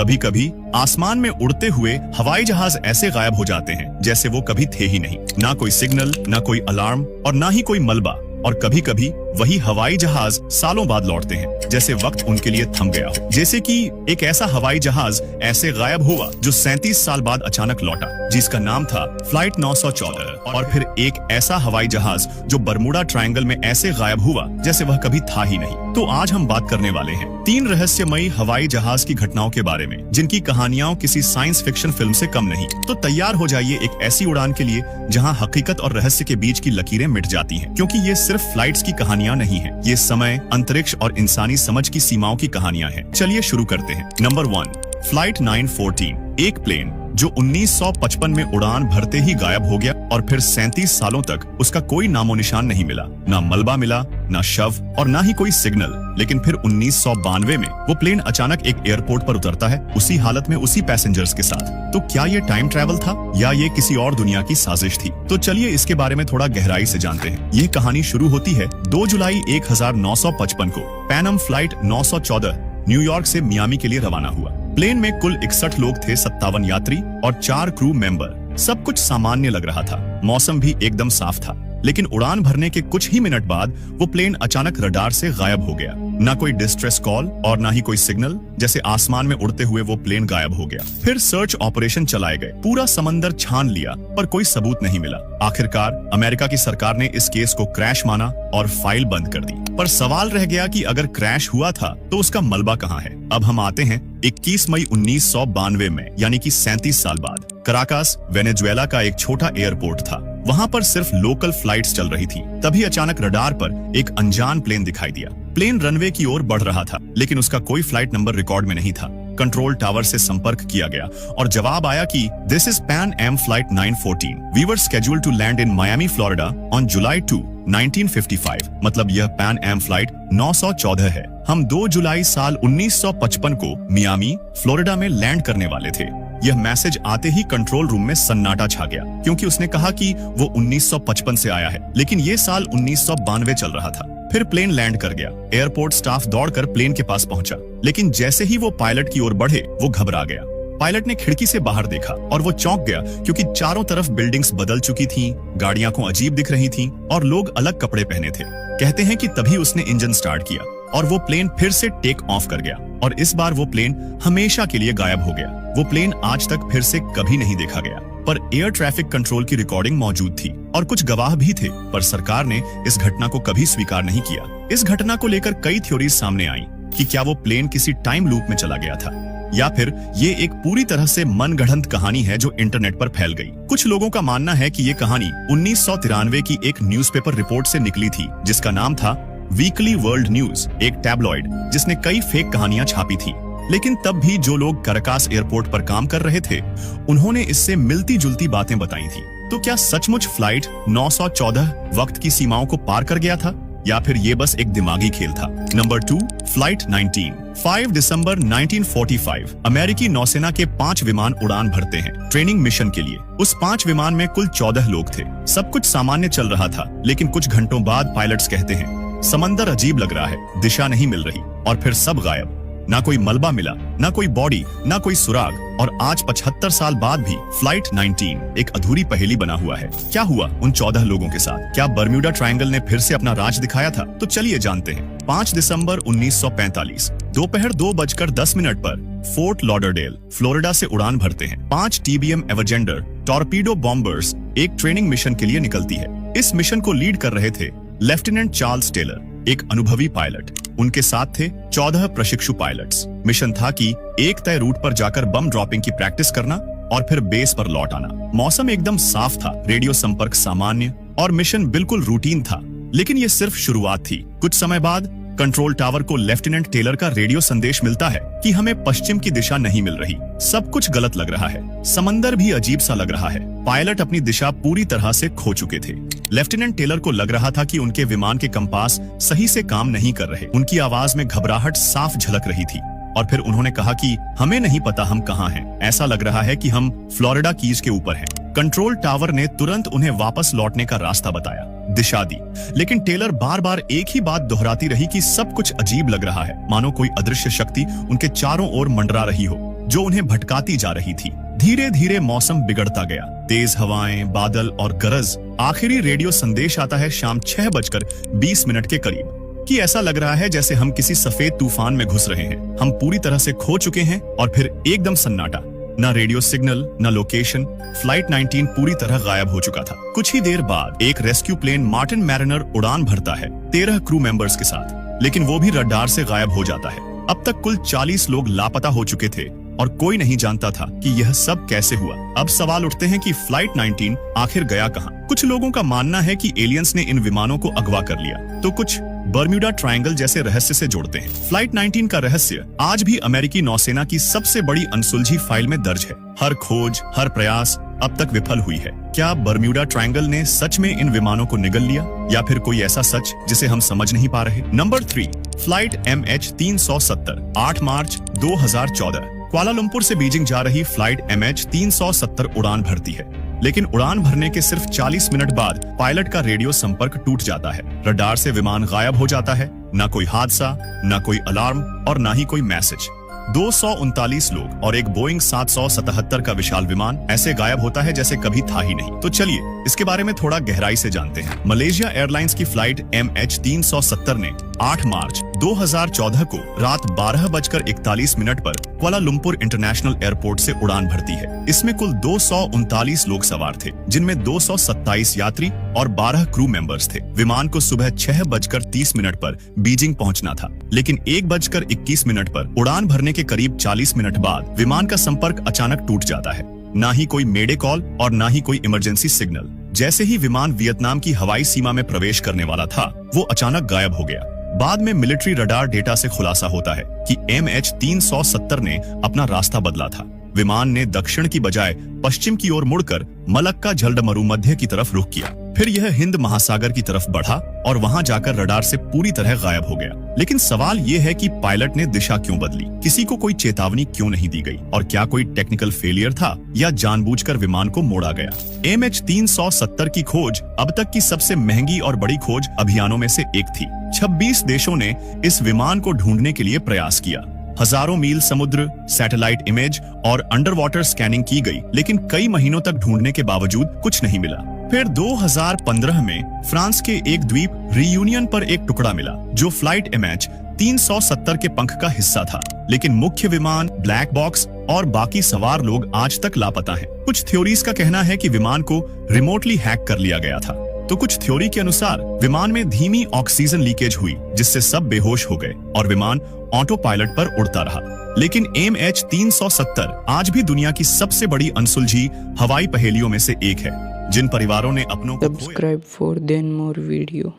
कभी कभी आसमान में उड़ते हुए हवाई जहाज ऐसे गायब हो जाते हैं जैसे वो कभी थे ही नहीं। ना कोई सिग्नल, ना कोई अलार्म और ना ही कोई मलबा। और कभी कभी वही हवाई जहाज सालों बाद लौटते हैं, जैसे वक्त उनके लिए थम गया हो। जैसे कि एक ऐसा हवाई जहाज ऐसे गायब हुआ जो 37 साल बाद अचानक लौटा, जिसका नाम था फ्लाइट 914। और फिर एक ऐसा हवाई जहाज जो बरमुडा ट्रायंगल में ऐसे गायब हुआ जैसे वह कभी था ही नहीं। तो आज हम बात करने वाले हैं 3 रहस्यमयी हवाई जहाज की घटनाओं के बारे में, जिनकी कहानियां किसी साइंस फिक्शन फिल्म से कम नहीं। तो तैयार हो जाइए एक ऐसी उड़ान के लिए जहां हकीकत और रहस्य के बीच की लकीरें मिट जाती हैं, क्योंकि ये सिर्फ फ्लाइट्स की कहानियां नहीं है, ये समय, अंतरिक्ष और इंसानी समझ की सीमाओं की कहानियां हैं। चलिए शुरू करते हैं। नंबर 1, फ्लाइट 914, एक प्लेन जो 1955 में उड़ान भरते ही गायब हो गया और फिर 37 सालों तक उसका कोई नामो निशान नहीं मिला। ना मलबा मिला, ना शव और ना ही कोई सिग्नल। लेकिन फिर 1992 में वो प्लेन अचानक एक एयरपोर्ट पर उतरता है, उसी हालत में, उसी पैसेंजर्स के साथ। तो क्या ये टाइम ट्रैवल था या ये किसी और दुनिया की साजिश थी? तो चलिए इसके बारे में थोड़ा गहराई से जानते हैं। ये कहानी शुरू होती है 2 जुलाई 1955 को। पैन अम फ्लाइट 914 न्यूयॉर्क से मियामी के लिए रवाना हुआ। प्लेन में कुल 61 लोग थे, 57 यात्री और 4 क्रू मेंबर। सब कुछ सामान्य लग रहा था, मौसम भी एकदम साफ था। लेकिन उड़ान भरने के कुछ ही मिनट बाद वो प्लेन अचानक रडार से गायब हो गया। ना कोई डिस्ट्रेस कॉल और ना ही कोई सिग्नल, जैसे आसमान में उड़ते हुए वो प्लेन गायब हो गया। फिर सर्च ऑपरेशन चलाए गए, पूरा समंदर छान लिया, पर कोई सबूत नहीं मिला। आखिरकार अमेरिका की सरकार ने इस केस को क्रैश माना और फाइल बंद कर दी। पर सवाल रह गया कि अगर क्रैश हुआ था तो उसका मलबा कहाँ है? अब हम आते हैं 21 मई 1992 में, यानी कि 37 साल बाद। कराकास, वेनेजुएला का एक छोटा एयरपोर्ट था। वहां पर सिर्फ लोकल फ्लाइट्स चल रही थी। तभी अचानक रडार पर एक अनजान प्लेन दिखाई दिया। प्लेन रनवे की ओर बढ़ रहा था, लेकिन उसका कोई फ्लाइट नंबर रिकॉर्ड में नहीं था। कंट्रोल टावर से संपर्क किया गया और जवाब आया कि this is Pan Am flight 914। We were scheduled to land in Miami, Florida on July 2, 1955। मतलब यह पैन एम फ्लाइट 914 है। हम 2 जुलाई साल 1955 को मियामी, फ्लोरिडा में लैंड करने वाले थे। यह मैसेज आते ही कंट्रोल रूम में सन्नाटा छा गया, क्योंकि उसने कहा कि वो 1955 से आया है, लेकिन ये साल 1992 चल रहा था। फिर प्लेन लैंड कर गया। एयरपोर्ट स्टाफ दौड़कर प्लेन के पास पहुंचा, लेकिन जैसे ही वो पायलट की ओर बढ़े वो घबरा गया। पायलट ने खिड़की से बाहर देखा और वो चौंक गया, क्योंकि चारों तरफ बिल्डिंग्स बदल चुकी थीं, गाड़ियां को अजीब दिख रही थीं और लोग अलग कपड़े पहने थे। कहते हैं कि तभी उसने इंजन स्टार्ट किया और वो प्लेन फिर से टेक ऑफ कर गया और इस बार वो प्लेन हमेशा के लिए गायब हो गया। वो प्लेन आज तक फिर से कभी नहीं देखा गया। पर एयर ट्रैफिक कंट्रोल की रिकॉर्डिंग मौजूद थी और कुछ गवाह भी थे, पर सरकार ने इस घटना को कभी स्वीकार नहीं किया। इस घटना को लेकर कई थ्योरीज सामने आई कि क्या वो प्लेन किसी टाइम लूप में चला गया था, या फिर ये एक पूरी तरह से मनगढ़ंत कहानी है जो इंटरनेट पर फैल गई। कुछ लोगों का मानना है कि ये कहानी 1993 की एक न्यूज़पेपर रिपोर्ट से निकली थी, जिसका नाम था वीकली वर्ल्ड न्यूज, एक टैबलॉइड जिसने कई फेक कहानियां छापी थी। लेकिन तब भी जो लोग कराकास एयरपोर्ट पर काम कर रहे थे, उन्होंने इससे मिलती जुलती बातें बताई थी। तो क्या सचमुच फ्लाइट 914 वक्त की सीमाओं को पार कर गया था, या फिर ये बस एक दिमागी खेल था? Number 2, flight 19। 5 दिसंबर 1945 अमेरिकी नौसेना के 5 विमान उड़ान भरते हैं ट्रेनिंग मिशन के लिए। उस 5 विमान में कुल 14 लोग थे। सब कुछ सामान्य चल रहा था, लेकिन कुछ घंटों बाद पायलट्स कहते हैं समंदर अजीब लग रहा है, दिशा नहीं मिल रही, और फिर सब गायब। ना कोई मलबा मिला, ना कोई बॉडी, ना कोई सुराग। और आज 75 साल बाद भी फ्लाइट 19 एक अधूरी पहेली बना हुआ है। क्या हुआ उन 14 लोगों के साथ? क्या बरम्यूडा ट्रायंगल ने फिर से अपना राज दिखाया था? तो चलिए जानते हैं। 5 दिसंबर 1945 दोपहर 2:10 पर फोर्ट लॉडरडेल, फ्लोरिडा से उड़ान भरते हैं 5 TBM एवेंजर टॉर्पीडो बॉम्बर्स एक ट्रेनिंग मिशन के लिए निकलती है। इस मिशन को लीड कर रहे थे लेफ्टिनेंट चार्ल्स टेलर, एक अनुभवी पायलट। उनके साथ थे 14 प्रशिक्षु पायलट्स। मिशन था कि एक तय रूट पर जाकर बम ड्रॉपिंग की प्रैक्टिस करना और फिर बेस पर लौट आना। मौसम एकदम साफ था, रेडियो संपर्क सामान्य और मिशन बिल्कुल रूटीन था। लेकिन ये सिर्फ शुरुआत थी। कुछ समय बाद कंट्रोल टावर को लेफ्टिनेंट टेलर का रेडियो संदेश मिलता है कि हमें पश्चिम की दिशा नहीं मिल रही। सब कुछ गलत लग रहा है, समंदर भी अजीब सा लग रहा है। पायलट अपनी दिशा पूरी तरह से खो चुके थे। लेफ्टिनेंट टेलर को लग रहा था कि उनके विमान के कंपास सही से काम नहीं कर रहे। उनकी आवाज में घबराहट साफ झलक रही थी। और फिर उन्होंने कहा कि हमें नहीं पता हम कहाँ हैं। ऐसा लग रहा है कि हम फ्लोरिडा कीज के ऊपर हैं। कंट्रोल टावर ने तुरंत उन्हें वापस लौटने का रास्ता बताया, दिशा दी। लेकिन टेलर बार बार एक ही बात दोहराती रही कि सब कुछ अजीब लग रहा है, मानो कोई अदृश्य शक्ति उनके चारों ओर मंडरा रही हो। जो उन्हें भटकाती जा रही थी। धीरे धीरे मौसम बिगड़ता गया, तेज हवाएं, बादल और गरज। आखिरी रेडियो संदेश आता है शाम 6:20 के करीब कि ऐसा लग रहा है जैसे हम किसी सफेद तूफान में घुस रहे हैं। हम पूरी तरह से खो चुके हैं। और फिर एकदम सन्नाटा, ना रेडियो सिग्नल, ना लोकेशन। फ्लाइट 19 पूरी तरह गायब हो चुका था। कुछ ही देर बाद एक रेस्क्यू प्लेन मार्टिन मैरिनर उड़ान भरता है 13 क्रू मेंबर्स के साथ, लेकिन वो भी रडार से गायब हो जाता है। अब तक कुल 40 लोग लापता हो चुके थे और कोई नहीं जानता था कि यह सब कैसे हुआ। अब सवाल उठते हैं कि फ्लाइट 19 आखिर गया कहां? कुछ लोगों का मानना है कि एलियंस ने इन विमानों को अगवा कर लिया, तो कुछ बर्म्यूडा ट्रायंगल जैसे रहस्य से जोड़ते हैं। फ्लाइट 19 का रहस्य आज भी अमेरिकी नौसेना की सबसे बड़ी अनसुलझी फाइल में दर्ज है। हर खोज, हर प्रयास अब तक विफल हुई है। क्या बर्म्यूडा ट्रायंगल ने सच में इन विमानों को निगल लिया, या फिर कोई ऐसा सच जिसे हम समझ नहीं पा रहे? नंबर 3, फ्लाइट MH370, 8 मार्च 2014। कुआलालंपुर से बीजिंग जा रही फ्लाइट MH370 उड़ान भरती है, लेकिन उड़ान भरने के सिर्फ 40 मिनट बाद पायलट का रेडियो संपर्क टूट जाता है। रडार से विमान गायब हो जाता है। ना कोई हादसा, ना कोई अलार्म और ना ही कोई मैसेज। 239 लोग और एक बोइंग 777 का विशाल विमान ऐसे गायब होता है जैसे कभी था ही नहीं। तो चलिए इसके बारे में थोड़ा गहराई से जानते हैं। मलेशिया एयरलाइंस की फ्लाइट MH370 ने 8 मार्च 2014 को रात 12:41 पर कुआलालंपुर इंटरनेशनल एयरपोर्ट से उड़ान भरती है। इसमें कुल 239 लोग सवार थे, जिनमें 227 यात्री और 12 क्रू मेंबर्स थे। विमान को सुबह 6:30 पर बीजिंग पहुंचना था, लेकिन 1:21 पर उड़ान भरने के करीब 40 मिनट बाद विमान का संपर्क अचानक टूट जाता है। ना ही कोई मेडे कॉल और ना ही कोई इमरजेंसी सिग्नल। जैसे ही विमान वियतनाम की हवाई सीमा में प्रवेश करने वाला था, वो अचानक गायब हो गया। बाद में मिलिट्री रडार डेटा से खुलासा होता है कि MH370 ने अपना रास्ता बदला था। विमान ने दक्षिण की बजाय पश्चिम की ओर मुड़कर मलक्का झलडमरू मध्य की तरफ रुख किया। फिर यह हिंद महासागर की तरफ बढ़ा और वहां जाकर रडार से पूरी तरह गायब हो गया। लेकिन सवाल यह है कि पायलट ने दिशा क्यों बदली? किसी को कोई चेतावनी क्यों नहीं दी गई? और क्या कोई टेक्निकल फेलियर था या जानबूझकर विमान को मोड़ा गया? MH370 की खोज अब तक की सबसे महंगी और बड़ी खोज अभियानों में से एक थी। 26 देशों ने इस विमान को ढूंढने के लिए प्रयास किया। हजारों मील समुद्र, सैटेलाइट इमेज और अंडर वाटर स्कैनिंग की गई, लेकिन कई महीनों तक ढूंढने के बावजूद कुछ नहीं मिला। फिर 2015 में फ्रांस के एक द्वीप रियूनियन पर एक टुकड़ा मिला, जो फ्लाइट MH370 के पंख का हिस्सा था। लेकिन मुख्य विमान, ब्लैक बॉक्स और बाकी सवार लोग आज तक लापता हैं। कुछ थ्योरीज का कहना है कि विमान को रिमोटली हैक कर लिया गया था, तो कुछ थ्योरी के अनुसार विमान में धीमी ऑक्सीजन लीकेज हुई, जिससे सब बेहोश हो गए और विमान ऑटो पायलट पर उड़ता रहा। लेकिन MH370 आज भी दुनिया की सबसे बड़ी अनसुलझी हवाई पहेलियों में से एक है, जिन परिवारों ने अपनों को subscribe for then more video.